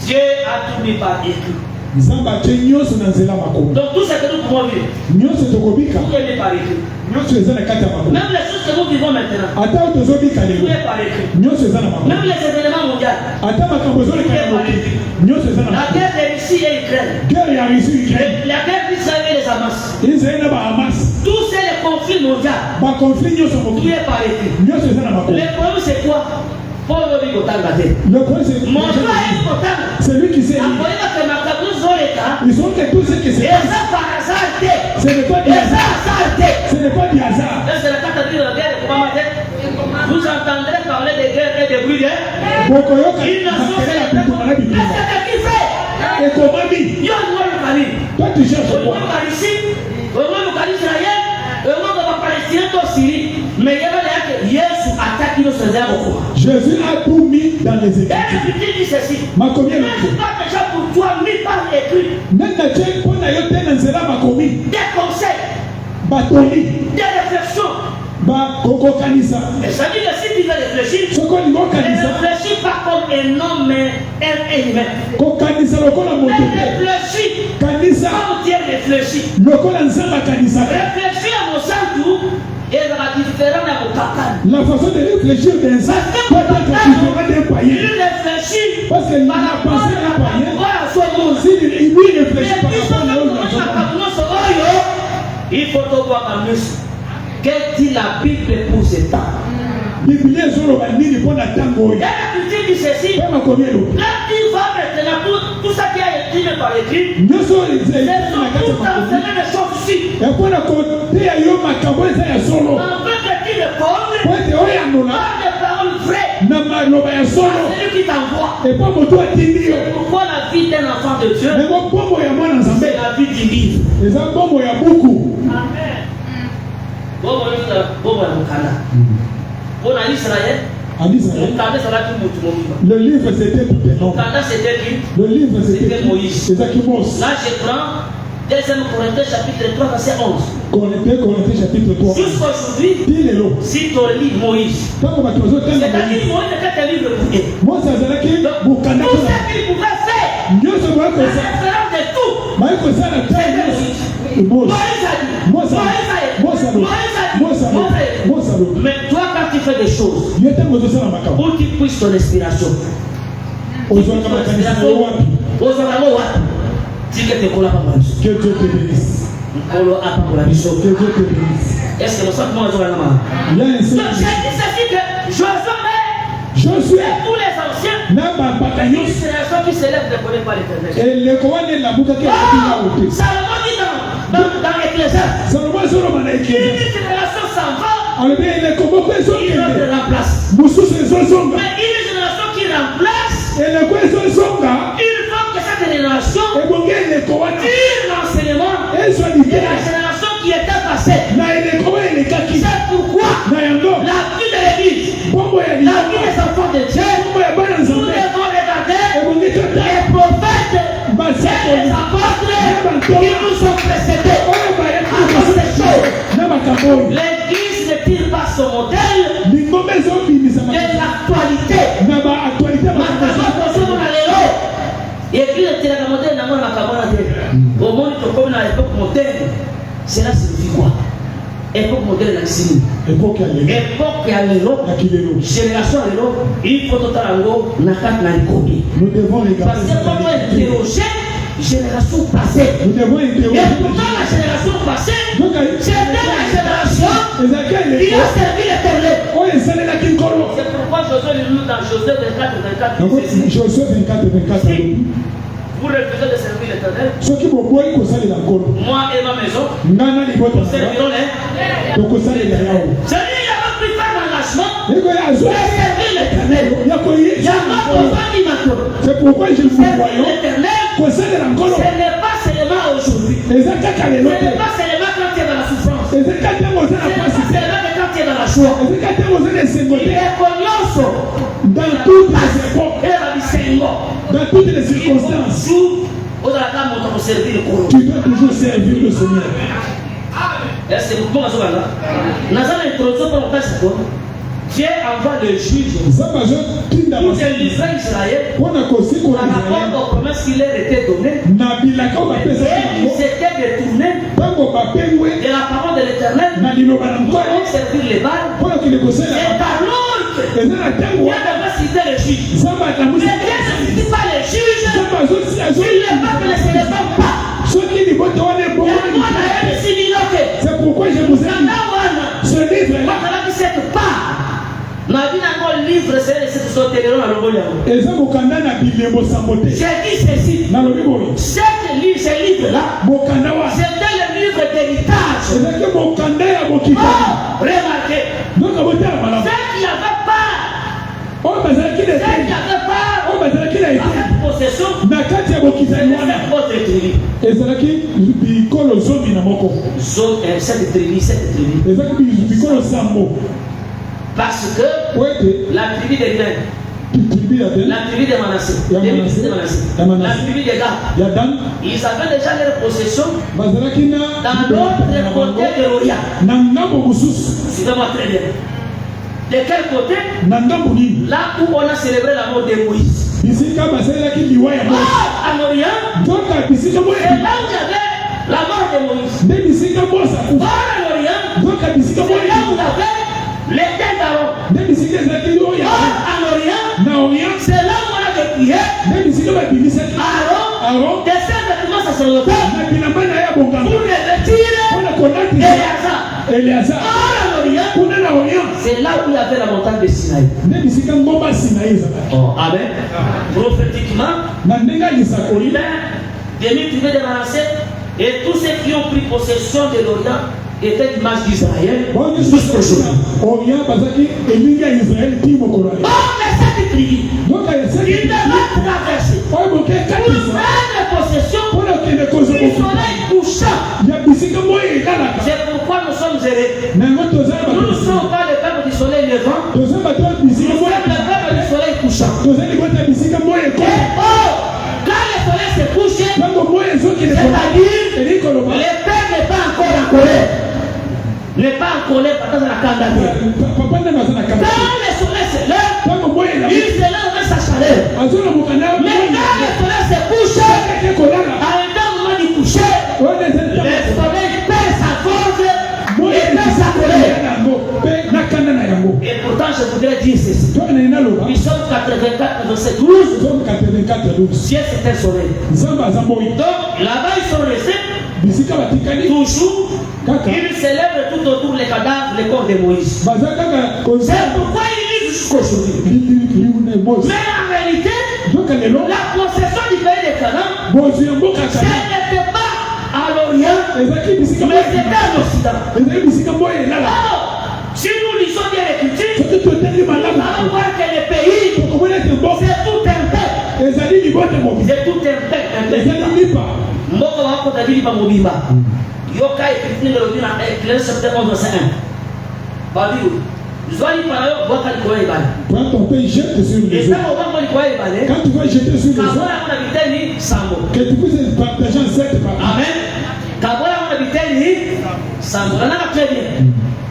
Dieu a tout mis par écrit. Donc tout ce que nous pouvons vivre, tout est mis par écrit. Même les choses que nous vivons maintenant, tout est par écrit. Même les événements mondiaux, tout est par écrit. La guerre de Russie et Ukraine, la guerre d'Israël et les Hamas, tous ces conflits mondiaux, tout est par écrit. Le problème c'est quoi? Le problème c'est lui qui sait. Ils ont que tout ce qui se passe. Ce n'est pas du hasard. Ce n'est pas du hasard. Vous entendrez parler de guerre et de bruit. Et comment dit? Toi tu cherches quoi? Jésus a tout mis dans les Écritures. Ma combien de des conseils, des réflexions. Et ça dit que si tu veux réfléchir, ne réfléchis pas comme un homme, mais un humain. Réfléchis comme Dieu réfléchit. Réfléchis à mon sang et la différence à mon papa. La façon de réfléchir d'un saint peut être différente d'un païen. Il réfléchit parce qu'il a pensé à un païen. S'il lui réfléchit par rapport à l'autre, il faut te voir en plus. Qu'est-ce que dit la Bible pour ce temps? La Bible dit ceci. Là, il va maintenant tout ça qui a été dit par écrit. C'est tout enseigner les choses ici. En fait, il est pauvre. Pas de paroles vraies. C'est lui qui t'envoie. Pourquoi la vie d'un enfant de Dieu? C'est la vie du livre. Amen. Pour Israël, le livre c'était tout un nom. Le livre c'était Moïse. Là je prends 2 Corinthiens chapitre 3 verset 11. 2 Corinthiens chapitre 3. Jusqu'aujourd'hui, si tu lis Moïse, c'est-à-dire Moïse était un livre pour tout ce qu'il pouvait faire, la référence de tout, c'était Moïse. Mais toi, quand tu fais des choses, où tu puisses ton inspiration, dis que tu es là. Que Dieu te bénisse. Que Dieu te bénisse. Est-ce que vous sentez moi Il y a un seul. Donc j'ai dit ceci que Josué et tous les anciens, n'a pas une génération qui s'élève ne connaît pas l'Éternel. et le commande la boucle qui a été Salomon dit dans l'Ecclésiaste, Salomon une génération s'en va, il une autre remplace. Mais une génération qui remplace, il faut que cette génération tire l'enseignement de la génération qui était passée. C'est pourquoi la vie de l'Église, la vie des enfants de Dieu, nous devons regarder les prophètes et les apôtres qui nous ont précédés à ces choses. L'Église ne tire pas son modèle de l'actualité. L'Église ne tire pas le modèle au monde comme à l'époque moderne. Cela signifie quoi? Époque moderne, époque à l'époque, génération à l'époque, il faut totalement nous devons regarder. parce que quand on interroger génération passée, et pourtant la génération passée, c'était la génération qui a servi l'Éternel. C'est pourquoi Josué le lit dans Josué 24, Josué 24. vous refusez de servir l'Éternel, Ceux qui m'ont boit, ils savent encore. moi et ma maison, Nana les bottes. nous servirons les. Donc ça les gars. Celui qui a pris faire l'engagement Les gars, de servir l'Éternel. Il y a pas besoin d'y maintenant. c'est pourquoi je vous Servir voyons. l'Éternel, Que ça les encore. ce n'est pas seulement aujourd'hui. Les attaques les Ce notes. n'est pas seulement quand tu es dans la souffrance. Les attaques Ce n'est pas seulement quand tu es dans la joie. les attaques aux Il est connu dans toutes les époques, et la bisengo. dans toutes les circonstances. Tu dois toujours servir le Seigneur. est-ce que vous commencez là? Dans l'introduction pour le Dieu envoie le juge Ça va je quitte dans pour délivrer Israël on a conçu qu'on a par rapport aux promesses qui leur étaient données. Nabila quand on appelle ça. Et ils s'étaient détournés Tango bapengwe de la parole de l'Éternel na liloba na pour mkono servir les balles. pour que les conseils C'est alors que et na tango Dieu devait citer le juge. ça va la Mais musique Dieu ne cite pas le juge. ça va je si à Il n'est pas que ne se répand pas. ceux qui n'y votent on est bon. C'est pourquoi je vous ai dit ce livre là livre c'est et ça mokanda na bilembo sambote j'ai dit ceci. na lobi boy Ce livre là mokanda wa c'était le livre d'héritage. et ça que mokanda ya mokitani Remarquez, donc abota mala ceux qui n'avaient pas, on bazala ki ceux qui na n'avaient pas on bazala ki na cette possession, na kati ya mokitani c'est wana votre tribu. ezalaki bikolo zomi na moko Cette tribu. ezalaki bikolo sambo Parce que la tribu des Grains, la tribu de Manassé, la tribu des Gad, ils avaient déjà leur possession dans l'autre côté de l'Orient. Suivez-moi très bien. De quel côté? Là où on a célébré la mort de Moïse. En Orient, c'est là où il y avait la mort de Moïse. En Orient, c'est là où il y avait les têtes d'Aaron. En Orient, c'est là où on a prié. Aaron descend de sacerdotal pour revêtir Éléazar. En Orient, c'est là où il y avait la montagne de Sinaï. Amen. Prophétiquement, demi-tribu de Manassé et tous ceux qui ont pris possession de l'Orient était l'image d'Israël jusqu'aujourd'hui. Mais cette tribu, il devait traverser pour prendre possession du soleil couchant. C'est pourquoi nous sommes heureux. Nous ne sommes pas le peuple du soleil levant, nous sommes le peuple du soleil couchant. Et quand le soleil se couche, c'est-à-dire le peuple n'est pas encore en colère. N'est pas en colère parce que la candidature. Quand le soleil se lève, il se lève avec sa chaleur. Mais quand le soleil se couche, à un moment du coucher, le soleil perd sa force et perd sa colère. Et pourtant, je voudrais dire ceci. Nous sommes 84, verset 12. Dieu c'est un soleil. Donc là-bas, ils sont restés. Toujours, ils célèbrent tout autour les 14 conserve le corps de Moïse. C'est pourquoi il vit jusqu'au aujourd'hui. Mais en réalité, la possession du pays de Canaan, ce n'était pas à l'Orient, mais c'était à l'Occident. Alors, si nous lisons bien l'Écriture, nous allons voir que le pays, c'est tout un peuple. C'est tout un peuple. Mboko wako tajiri pa mobimba. Yoka Écriture numéro 2 dans Exode chapitre 11 verset 1. Babiou. Zwali para yo boka likoya ibale. Quand ton pays jette sur les eaux. Quand tu vas jeter sur les eaux. Que tu puisses partager en 7 parties. Amen. Kabola on biteni sambo. Na très bien.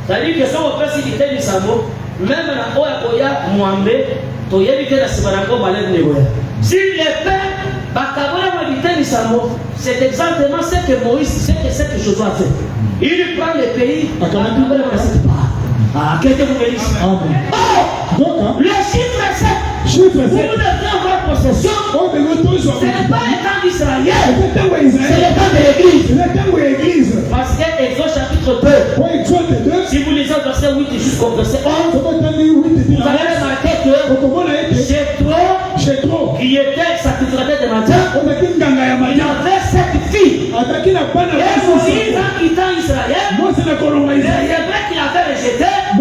C'est-à-dire que si on peut si biteni sambo, même na oya koya muambe, to yebite na sibarango balé negoya. Si les pères bakabola on biteni sambo, c'est exactement ce que Moïse, c'est que Josué a fait. Il prend le pays. Ah, qu'est-ce que vous bénissez? Donc, le chiffre 7. Vous devez avoir possession. Ce n'est pas le temps d'Israël. C'est le temps de l'Église. Parce que Exode chapitre 2. Si vous lisez le verset 8 jusqu'au verset 11, vous allez remarquer que Jéthro, qui était sacrificateur de Madian, il avait 7 filles. Et Moïse, en quittant Israël, c'est vrai qu'il avait rejeté. Il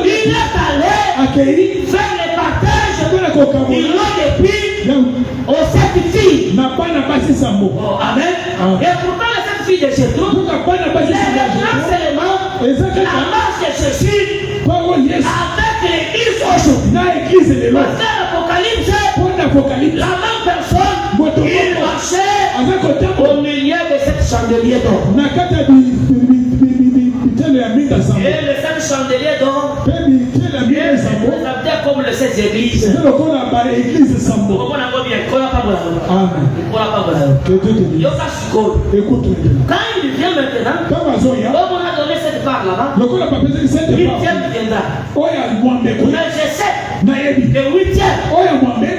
est allé faire le partage du lot des filles aux 7 filles. Oh, amen. Et pourtant les 7 filles de Jéthro, la marche de Jésus avec l'église aujourd'hui. Dans l'Apocalypse, la même personne, il marchait au milieu de cette chandelier d'or. Et les 7 chandeliers d'or comme les 7 églises. Quand il vient maintenant, comme on a donné cette part là-bas, le 8e viendra. Mais je sais, le 8e,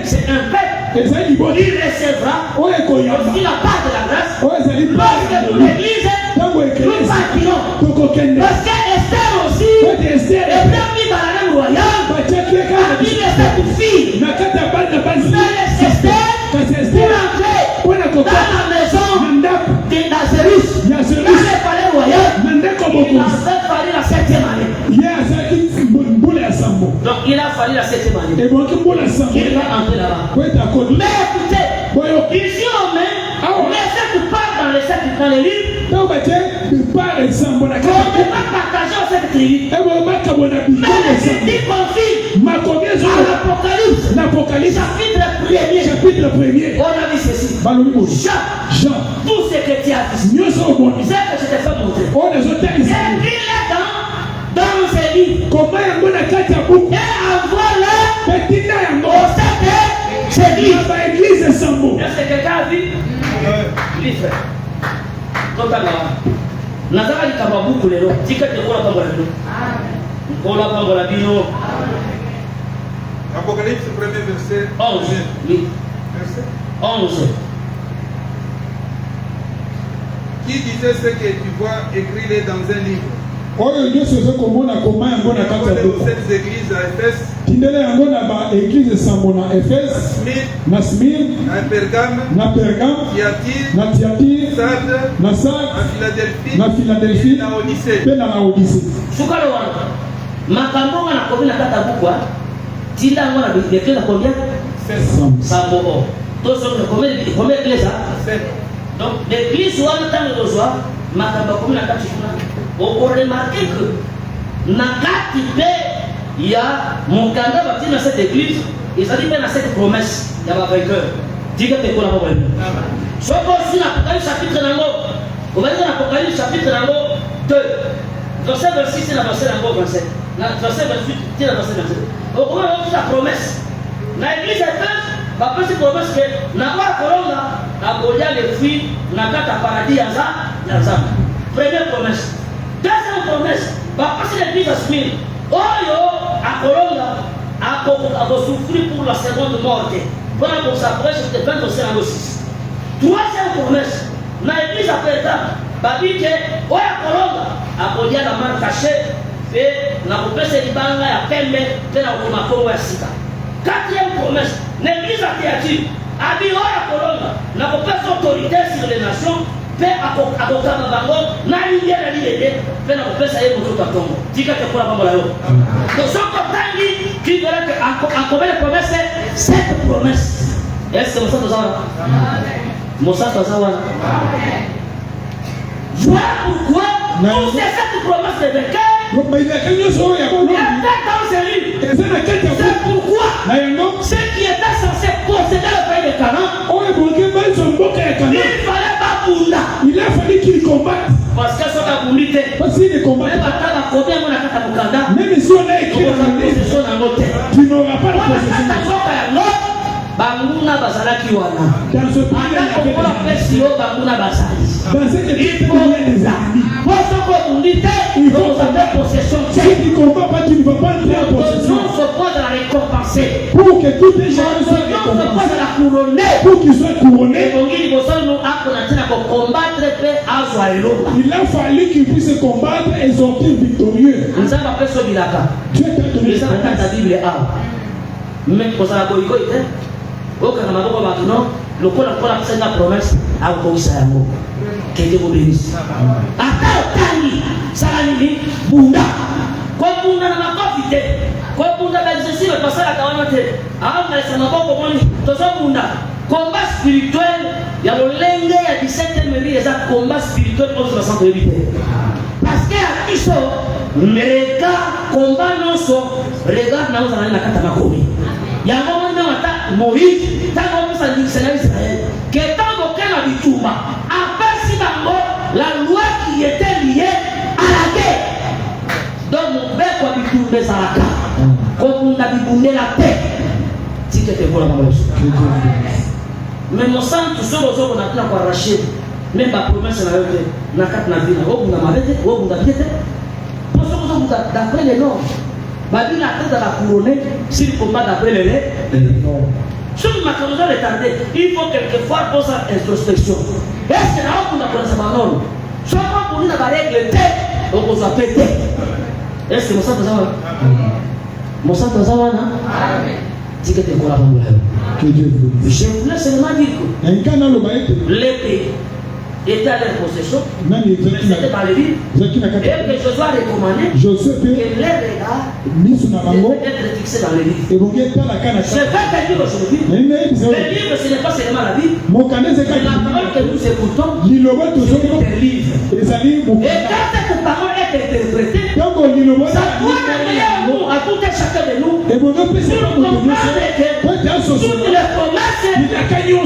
c'est un peuple. Il recevra aussi la part de la grâce. Parce que pour l'église, nous partirons. Parce que Esther aussi est permis dans la reine royale. Parmi les 7 filles, mais Esther, pour entrer dans la maison de Nazarus, dans le palais royal, il a fallu la 7e année. Donc il a fallu la 7e année. Il va entrer là-bas. Mais écoutez, ici on met les 7 parts dans les livres. On ne peut pas partager aux 7 tribus. Mais les 10 confient à l'Apocalypse, chapitre 1er. On a dit ceci. Jean, tout ce que tu as dit, c'est que je t'ai fait montrer. Et il est dans ces livres. Et envoie-le aux 7 églises. Est-ce que quelqu'un a dit? Oui, frère. Nazara likaba buku lelo tika tekola pambo la bino kola pambo la bino. Apocalypse 1er verset 11. Oui. Verset 11. Qui disait ce que tu vois écrit dans un livre? Oyo nyonso ezokomona koma yango na kati ya buku. Cette église à Éphèse, tindela yango na ba église sambo na Éphèse, na Smyrne, à Pergame, na Pergame, na Thyatire, na Sardes, na Philadelphie, pe na Laodicée. Sukalo wana makambo wana komi na kata buku tinda yango na Bible na combien? Sambo. Donc combien d'églises? Donc l'église wana tango dozwa makambo komi na kata kuna. On remarque que Nakati il y a mon candidat baptisé dans cette église, ils ont dit dans cette promesse, il y a un vainqueur. Dis que tu es quoi là-bas? Soit aussi l'Apocalypse chapitre 2, on va dire l'Apocalypse chapitre 2, verset 26 c'est la verset 27, verset 28 c'est la verset 27. On va voir la promesse. L'église est faite, ma petite promesse que n'a pas colonne la golia les fruits, n'a pas ta paradis yaza. Première promesse. Deuxième promesse, va passer l'église à Smyrne. Oyo, à Colonga, à souffrir pour la seconde mort. Voilà pour s'approcher de 20 au 6. Troisième promesse, dans l'église à Péta, va dire que Oya Colonga, à Kodia la main cachée, Et la promesse est libérée à Pembe, de la Romaco à Sita. Quatrième promesse, l'église a dit à Biro à Colombe, la promesse autorité sur les nations, fait à Bokama Bango, n'a rien à l'idée, fait la promesse à Ebo Totatongo. Tika te pour la Bambola. Donc, son compagnon qui veut à combien de promesses, cette promesse. Est-ce que vous savez ça? Moussa Tazawana. Voilà pourquoi nous c'est cette promesse de vainqueur. C'est pourquoi ceux qui étaient censés posséder le pays de Canaan, il a fallu qu'il combatte. Parce que ce qu'on a voulu faire. Parce qu'il combat. Même si on a écrit dans la possession, tu n'auras pas de possession. Banguna bazalaki wana. Dans ce pays, dans ce pays, il faut les amis. Il faut avoir possession. Si tu ne combats pas, tu ne vas pas entrer en possession. Non, se pose à la récompenser. Pour que tous les gens soient récompensés. Pour qu'ils soient couronnés. Il a fallu qu'ils puissent combattre et sortir victorieux. Tu es donné la Bible. Mais pour ça, aucun maboko maintenant le col a fait la promesse à Okoisa yango que Dieu vous bénisse. Ata otani salani bunda kwa bunda na makofite kwa bunda ba Jésus le passer la kawana te a na sama boko moni tozo bunda combat spirituel ya lolenge ya 17e mairie za combat spirituel pour la santé éviter parce que à kiso mereka combat non so regarde na uzana na kata makomi yango mwana mata Moïse tango musa ndisana Israël que tango kana bitumba apesi bango la loi qui était liée à la guerre donc mon père quoi bitumbe salaka comme on a bibundé la tête si que te voilà maman mais mon sang tout ça aux on a plein quoi arracher même la promesse na yote na kat na vina au bunda mabete au bunda piete pour ça vous d'après les normes Babine a tête à la couronner s'il combat d'après les normes. Si vous m'avez retardé, il faut quelquefois poser introspection. Est-ce que là on a pensé à non? Soit pour nous la règle tête, donc on s'appelle tête. Est-ce que mon sang te zawana? Mon sang te zawana? Dis que tu es quoi là que Dieu vous bénisse. Je voulais seulement dire que l'épée était à leur possession, mais c'était pas le livre. Et que Josué a recommandé que les regards devaient être fixés dans le livre. Je vais te dire aujourd'hui, le livre ce n'est pas seulement la Bible, c'est la parole que nous écoutons, c'est un livre. Et quand cette parole est interprétée, ça doit amener à nous, à tout et chacun de nous, pour comprendre que toutes les promesses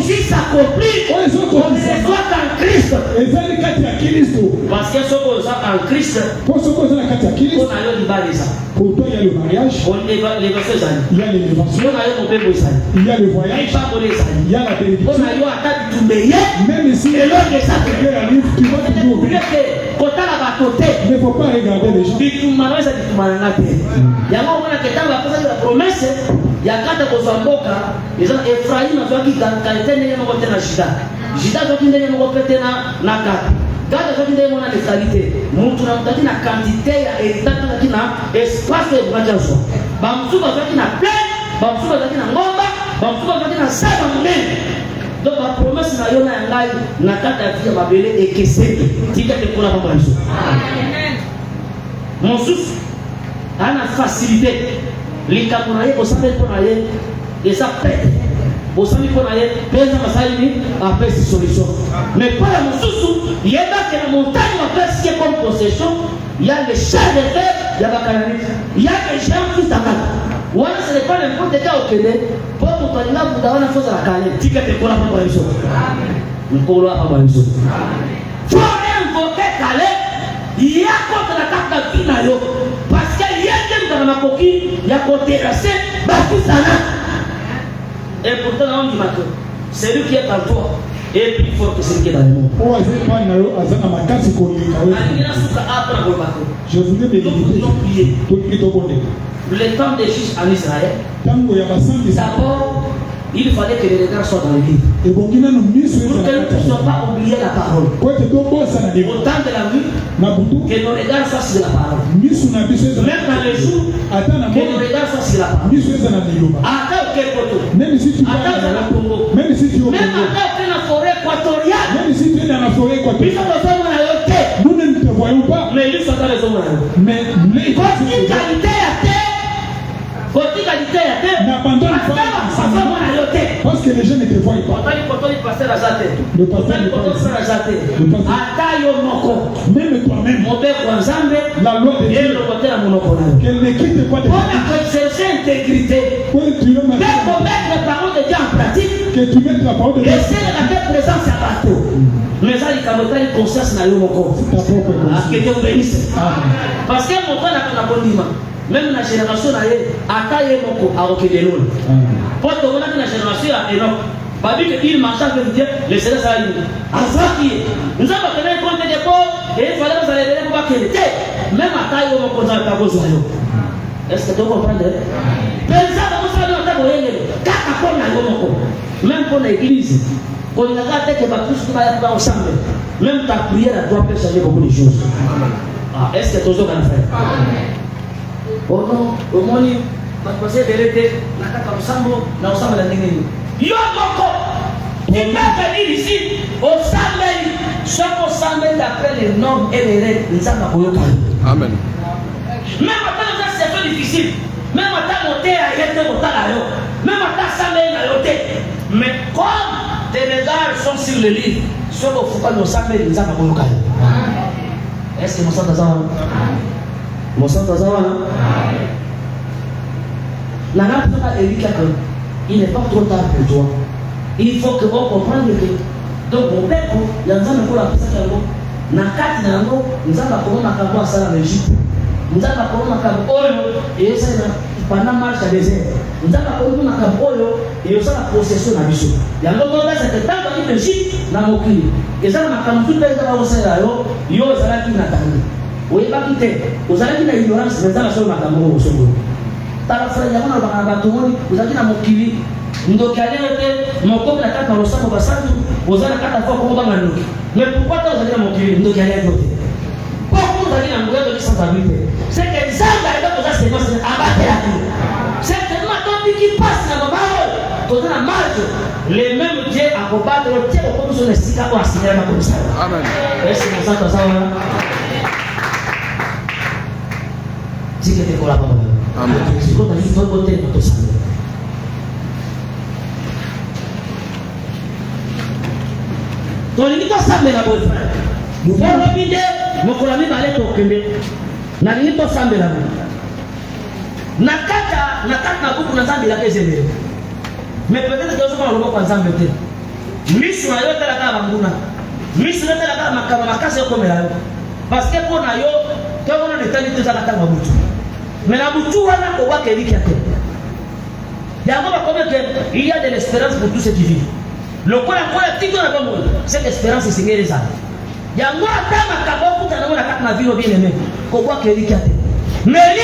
qui s'accomplissent, on les voit en Christ. Parce que ce qu'on a en Christ, on a eu ça. Pour toi, il y a le mariage, il y a l'élévation, il y a le voyage, il y a la bénédiction. Même si Dieu arrive, tu vas toujours oublier. Il ne faut pas regarder les gens. Jida zoki ndenge moko pete na kata. Kata zoki ndenge mona neutralité. Mutu na mutaki na quantité ya héritage zoki na espace ya bracha so. Ba musuba zoki na plein, ba musuba zoki na ngomba, ba musuba zoki na saba munene. Donc la promesse na yona ya ngai na kata ya via mabele ekeseni. Tika te kola mama biso. Amen. Mon souffle ana facilité. Likambo na ye ko sabe ko na ye et ça pète. Vous savez qu'on a besoin de ça, après ces solutions. Mais pas la moussou, il y a que la montagne va faire ce qui est comme possession. Il y a les chats de fer, il y a la canalité. Il y a les gens qui s'attendent. Ou alors ce n'est pas n'importe quel au Québec. Pour que tu aies là, vous avez une chose à la canalité. Tu peux te coller à la maison. Nous collons à la maison. Il faut invoquer Calais. Il y a contre la carte de Pinayo. Parce qu'il y a quelqu'un dans ma coquille, il y a côté terrassé, Baki Sana. Et pourtant, on dit que c'est lui qui est en toi et plus fort que celui qui est dans le monde. Je voulais méditer le temps des juges en Israël. D'abord, il fallait que les regards soient dans le livre. Pour que nous ne puissions pas oublier la parole. Au temps de la nuit, que nos regards soient sur la parole. Même dans les jours, que nos regards soient sur la parole. Attends quel poteau. Attends dans la Congo. Même attends dans la forêt équatoriale. Nous ne te voyons pas. Mais ils sont dans les hommes. Mais les qualité à terre. Côté qualité à terre. N'abandonne pas. Parce que les gens ne te voient pas. Même toi-même. La loi de Dieu. Qu'elle ne quitte pas de intégrité. Que tu mettes la parole de Dieu en pratique. Que tu mettes la parole de Dieu. Et c'est la présence à bateau. Mais ça, il y a une conscience dans le monde. Que Dieu vous bénisse. Parce que mon frère n'a pas de même la génération a taillé mon corps à Okédénon. Pour te voir que la génération a énorme. Pas dit qu'il marchait avec Dieu, le Seigneur a dit. Nous avons tenu compte des pauvres et il fallait que vous allez venir pour qu'il était. Même à taille mon corps dans le tableau. Est-ce que tu comprends? Même pour l'église, quand il y a des gens qui vont ensemble, même ta prière doit changer beaucoup de choses. Est-ce que tu as fait? Oh non, au moins, je vais vérité, je vais ensemble la ligne. Yo Moko, tu peux venir ici, au Samuel, chaque Samuel d'après les normes et les règles, nous avons. Amen. Même quand c'est fait difficile, même quand on est à y même quand Samuel a yoté, mais comme tes regards sont sur le livre, sur le foucault de Samuel, nous avons. Est-ce que nous sommes dans un mon sang la race il n'est pas trop tard pour toi. Il faut que vous compreniez que donc mon père, il y a un peu la personne qui a quatre nango, nous avons un peu à ça en Égypte. Nous avons un peu et ça pendant marche à désert. Nous avons un peu et ça la possession à Bissou. Il y a un peu de cette temps en Égypte, dans mon pays. Et ça m'a tout le temps au Seigneur, yo ça qui n'attend. Oui, pas quitter. Vous allez dire l'ignorance, mais dans la seule matambo au second. Dans la frère, il y a un bâton, vous allez dans mon kiwi. Donc, il y a mon corps, la carte dans le sang, vous allez la carte à fois pour vous. Mais pourquoi vous allez dans mon kiwi? Donc, il y a un autre. Pourquoi vous allez dans mon kiwi sans habilité? C'est que ça, c'est abattre la vie. C'est tellement tant qui passe dans ma parole. Dans la marge, les mêmes dieux à combattre, le dieu au cours de ce sika pour assigner la commissaire. Amen. Est-ce que vous savez ça? Si que tu es là, si tu as dit ton côté, tu as dit ton limite à ça, mais la bonne frère. Vous pouvez revider, mon collègue va aller au Québec. Na limite à ça, mais la bonne. Nakata na beaucoup de gens, il a des mais peut-être que vous avez le mot par exemple. Miss na yo tela ka banguna. Miss na tela ka makase ko mela. Parce que pour na yo, to on a l'état de ça la tanga mutu. Mais la mutu wana ko wa keli kiate. Ya ngoma comme que il y a de l'espérance pour tous ceux qui vivent. Le quoi la tiko na ba mo. Cette espérance c'est ngere ça. Ya ngoma ta makabo kuta na mona katna vino bien aimé. Ko wa keli kiate. Mais